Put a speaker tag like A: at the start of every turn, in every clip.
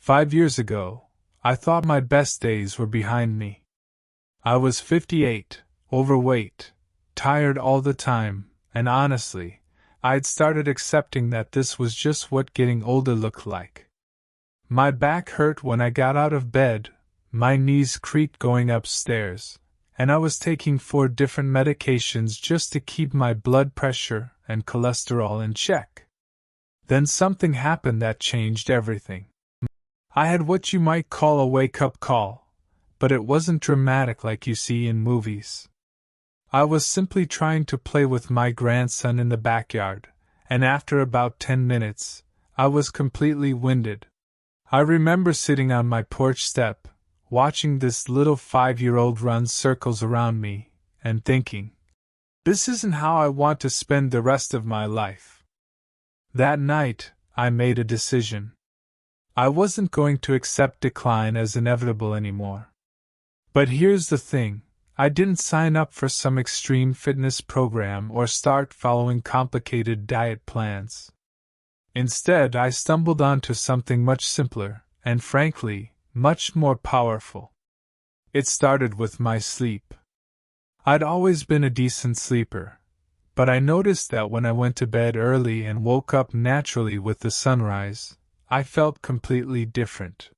A: 5 years ago, I thought my best days were behind me. I was 58, overweight, tired all the time, and honestly, I'd started accepting that this was just what getting older looked like. My back hurt when I got out of bed, my knees creaked going upstairs, and I was taking 4 different medications just to keep my blood pressure and cholesterol in check. Then something happened that changed everything. I had what you might call a wake-up call, but it wasn't dramatic like you see in movies. I was simply trying to play with my grandson in the backyard, and after about 10 minutes, I was completely winded. I remember sitting on my porch step, watching this little 5-year-old run circles around me, and thinking, this isn't how I want to spend the rest of my life. That night, I made a decision. I wasn't going to accept decline as inevitable anymore. But here's the thing, I didn't sign up for some extreme fitness program or start following complicated diet plans. Instead, I stumbled onto something much simpler, and frankly, much more powerful. It started with my sleep. I'd always been a decent sleeper, but I noticed that when I went to bed early and woke up naturally with the sunrise, I felt completely different.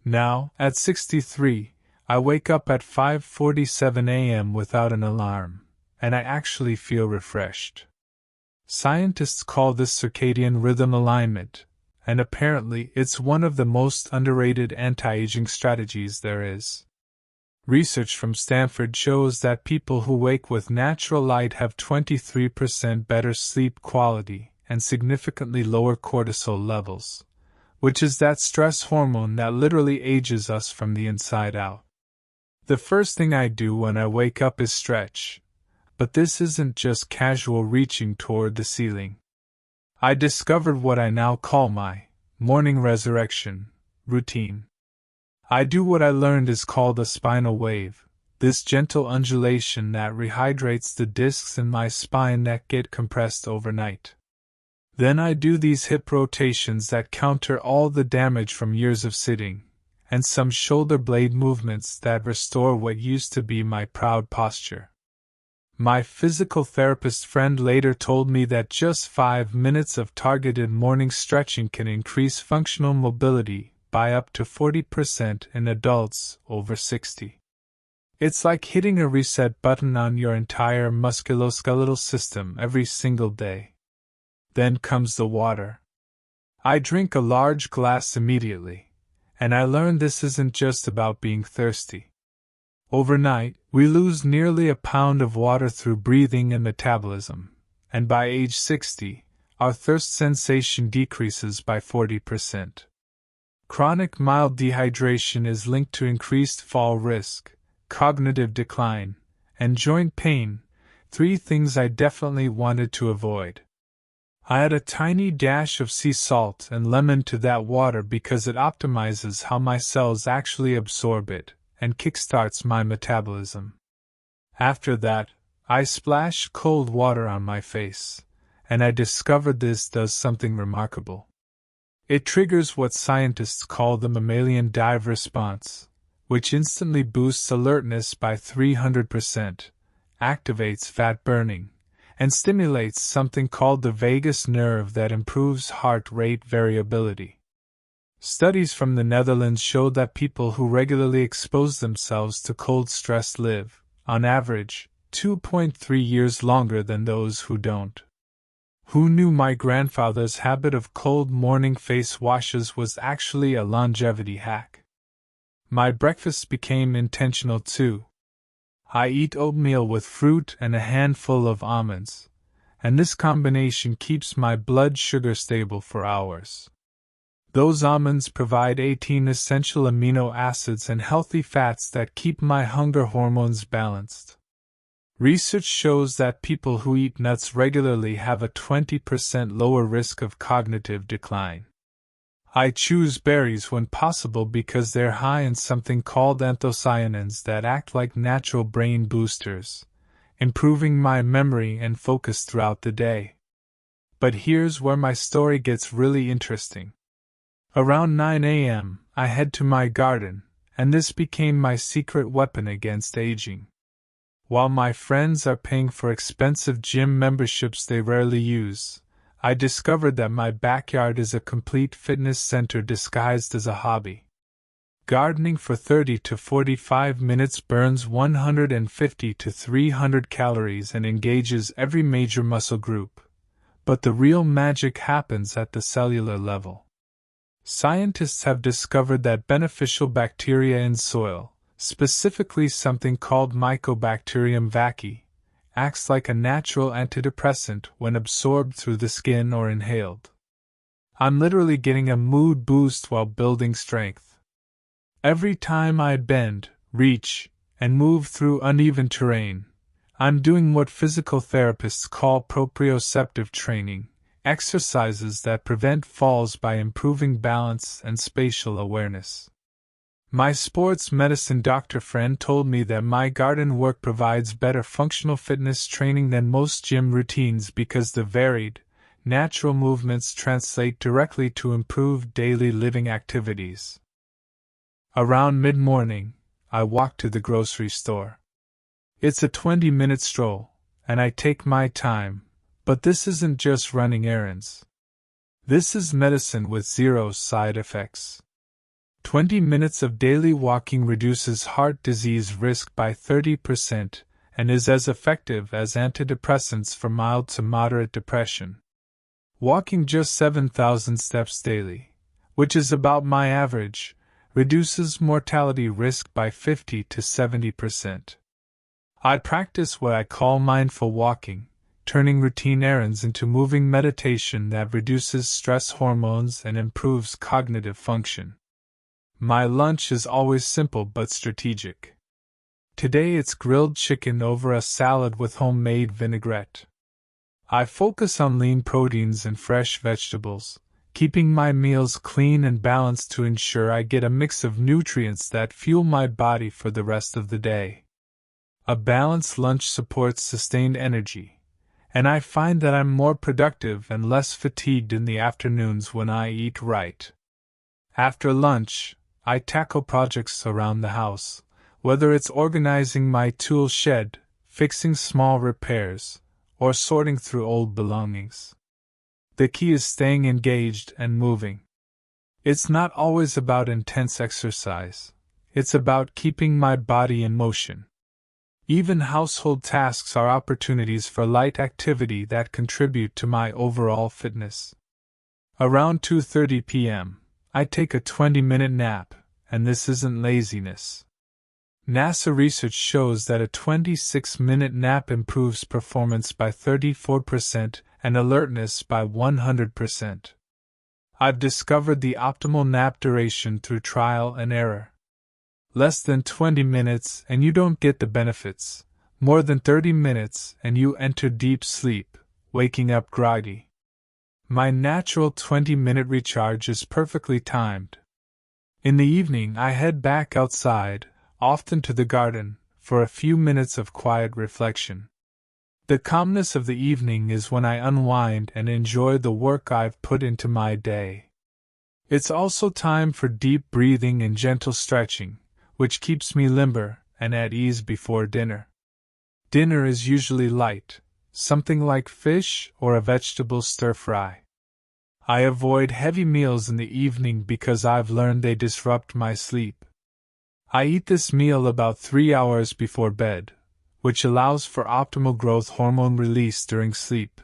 A: Now, at 63, I wake up at 5:47 a.m. without an alarm, and I actually feel refreshed. Scientists call this circadian rhythm alignment, and apparently it's one of the most underrated anti-aging strategies there is. Research from Stanford shows that people who wake with natural light have 23% better sleep quality and significantly lower cortisol levels, which is that stress hormone that literally ages us from the inside out. The first thing I do when I wake up is stretch, but this isn't just casual reaching toward the ceiling. I discovered what I now call my morning resurrection routine. I do what I learned is called a spinal wave, this gentle undulation that rehydrates the discs in my spine that get compressed overnight. Then I do these hip rotations that counter all the damage from years of sitting, and some shoulder blade movements that restore what used to be my proud posture. My physical therapist friend later told me that just 5 minutes of targeted morning stretching can increase functional mobility by up to 40% in adults over 60. It's like hitting a reset button on your entire musculoskeletal system every single day. Then comes the water. I drink a large glass immediately, and I learned this isn't just about being thirsty. Overnight, we lose nearly a pound of water through breathing and metabolism, and by age 60, our thirst sensation decreases by 40%. Chronic mild dehydration is linked to increased fall risk, cognitive decline, and joint pain, 3 things I definitely wanted to avoid. I add a tiny dash of sea salt and lemon to that water because it optimizes how my cells actually absorb it and kickstarts my metabolism. After that, I splash cold water on my face, and I discovered this does something remarkable. It triggers what scientists call the mammalian dive response, which instantly boosts alertness by 300%, activates fat burning, and stimulates something called the vagus nerve that improves heart rate variability. Studies from the Netherlands show that people who regularly expose themselves to cold stress live, on average, 2.3 years longer than those who don't. Who knew my grandfather's habit of cold morning face washes was actually a longevity hack? My breakfasts became intentional too. I eat oatmeal with fruit and a handful of almonds, and this combination keeps my blood sugar stable for hours. Those almonds provide 18 essential amino acids and healthy fats that keep my hunger hormones balanced. Research shows that people who eat nuts regularly have a 20% lower risk of cognitive decline. I choose berries when possible because they're high in something called anthocyanins that act like natural brain boosters, improving my memory and focus throughout the day. But here's where my story gets really interesting. Around 9 a.m., I head to my garden, and this became my secret weapon against aging. While my friends are paying for expensive gym memberships they rarely use, I discovered that my backyard is a complete fitness center disguised as a hobby. Gardening for 30 to 45 minutes burns 150 to 300 calories and engages every major muscle group. But the real magic happens at the cellular level. Scientists have discovered that beneficial bacteria in soil, specifically something called Mycobacterium vaccae, acts like a natural antidepressant when absorbed through the skin or inhaled. I'm literally getting a mood boost while building strength. Every time I bend, reach, and move through uneven terrain, I'm doing what physical therapists call proprioceptive training, exercises that prevent falls by improving balance and spatial awareness. My sports medicine doctor friend told me that my garden work provides better functional fitness training than most gym routines because the varied, natural movements translate directly to improved daily living activities. Around mid-morning, I walk to the grocery store. It's a 20-minute stroll, and I take my time, but this isn't just running errands. This is medicine with zero side effects. 20 minutes of daily walking reduces heart disease risk by 30% and is as effective as antidepressants for mild to moderate depression. Walking just 7,000 steps daily, which is about my average, reduces mortality risk by 50 to 70%. I practice what I call mindful walking, turning routine errands into moving meditation that reduces stress hormones and improves cognitive function. My lunch is always simple but strategic. Today it's grilled chicken over a salad with homemade vinaigrette. I focus on lean proteins and fresh vegetables, keeping my meals clean and balanced to ensure I get a mix of nutrients that fuel my body for the rest of the day. A balanced lunch supports sustained energy, and I find that I'm more productive and less fatigued in the afternoons when I eat right. After lunch, I tackle projects around the house, whether it's organizing my tool shed, fixing small repairs, or sorting through old belongings. The key is staying engaged and moving. It's not always about intense exercise. It's about keeping my body in motion. Even household tasks are opportunities for light activity that contribute to my overall fitness. Around 2:30 p.m., I take a 20-minute nap, and this isn't laziness. NASA research shows that a 26-minute nap improves performance by 34% and alertness by 100%. I've discovered the optimal nap duration through trial and error. Less than 20 minutes and you don't get the benefits. More than 30 minutes and you enter deep sleep, waking up groggy. My natural 20-minute recharge is perfectly timed. In the evening I head back outside, often to the garden, for a few minutes of quiet reflection. The calmness of the evening is when I unwind and enjoy the work I've put into my day. It's also time for deep breathing and gentle stretching, which keeps me limber and at ease before dinner. Dinner is usually light, something like fish or a vegetable stir-fry. I avoid heavy meals in the evening because I've learned they disrupt my sleep. I eat this meal about 3 hours before bed, which allows for optimal growth hormone release during sleep,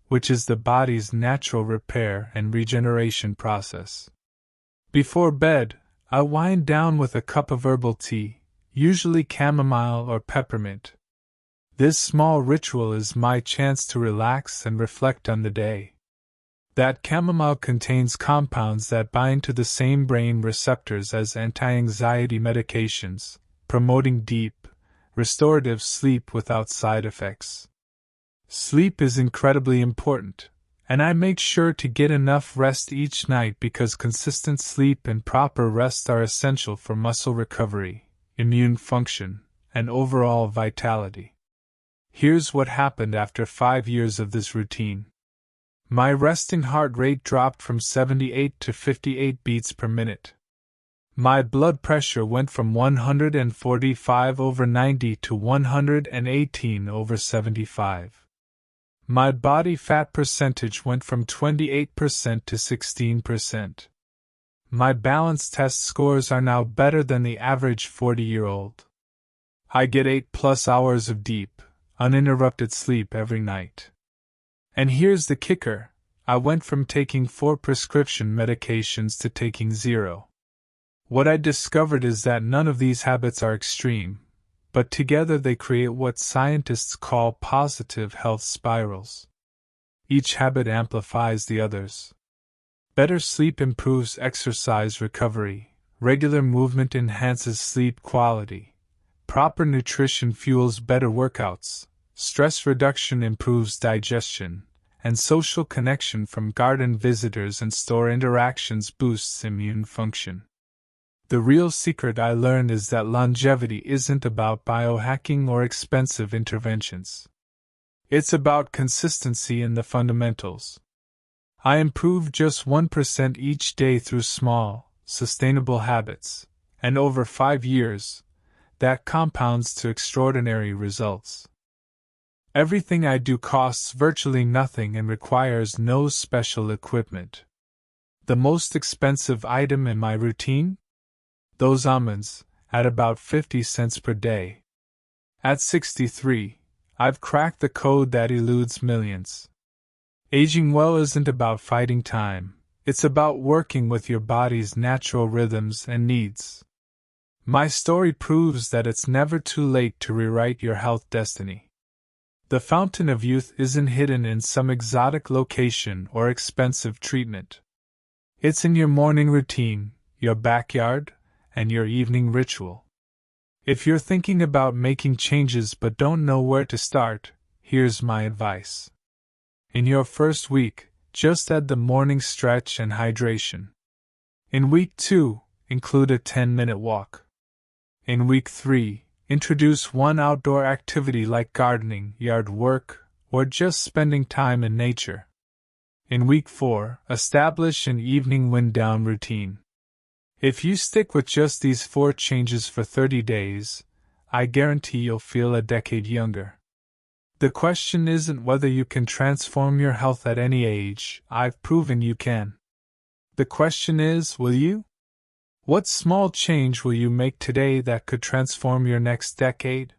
A: which is the body's natural repair and regeneration process. Before bed, I wind down with a cup of herbal tea, usually chamomile or peppermint. This small ritual is my chance to relax and reflect on the day. That chamomile contains compounds that bind to the same brain receptors as anti-anxiety medications, promoting deep, restorative sleep without side effects. Sleep is incredibly important, and I make sure to get enough rest each night because consistent sleep and proper rest are essential for muscle recovery, immune function, and overall vitality. Here's what happened after 5 years of this routine. My resting heart rate dropped from 78 to 58 beats per minute. My blood pressure went from 145/90 to 118/75. My body fat percentage went from 28% to 16%. My balance test scores are now better than the average 40-year-old. I get 8+ hours of deep, uninterrupted sleep every night. And here's the kicker, I went from taking 4 prescription medications to taking 0. What I discovered is that none of these habits are extreme, but together they create what scientists call positive health spirals. Each habit amplifies the others. Better sleep improves exercise recovery, regular movement enhances sleep quality, proper nutrition fuels better workouts, stress reduction improves digestion, and social connection from garden visitors and store interactions boosts immune function. The real secret I learned is that longevity isn't about biohacking or expensive interventions. It's about consistency in the fundamentals. I improved just 1% each day through small, sustainable habits, and over 5 years, that compounds to extraordinary results. Everything I do costs virtually nothing and requires no special equipment. The most expensive item in my routine? Those almonds, at about 50 cents per day. At 63, I've cracked the code that eludes millions. Aging well isn't about fighting time, it's about working with your body's natural rhythms and needs. My story proves that it's never too late to rewrite your health destiny. The fountain of youth isn't hidden in some exotic location or expensive treatment. It's in your morning routine, your backyard, and your evening ritual. If you're thinking about making changes but don't know where to start, here's my advice. In your first week, just add the morning stretch and hydration. In week 2, include a 10-minute walk. In week 3, introduce one outdoor activity like gardening, yard work, or just spending time in nature. In week 4, establish an evening wind-down routine. If you stick with just these 4 changes for 30 days, I guarantee you'll feel a decade younger. The question isn't whether you can transform your health at any age, I've proven you can. The question is, will you? What small change will you make today that could transform your next decade?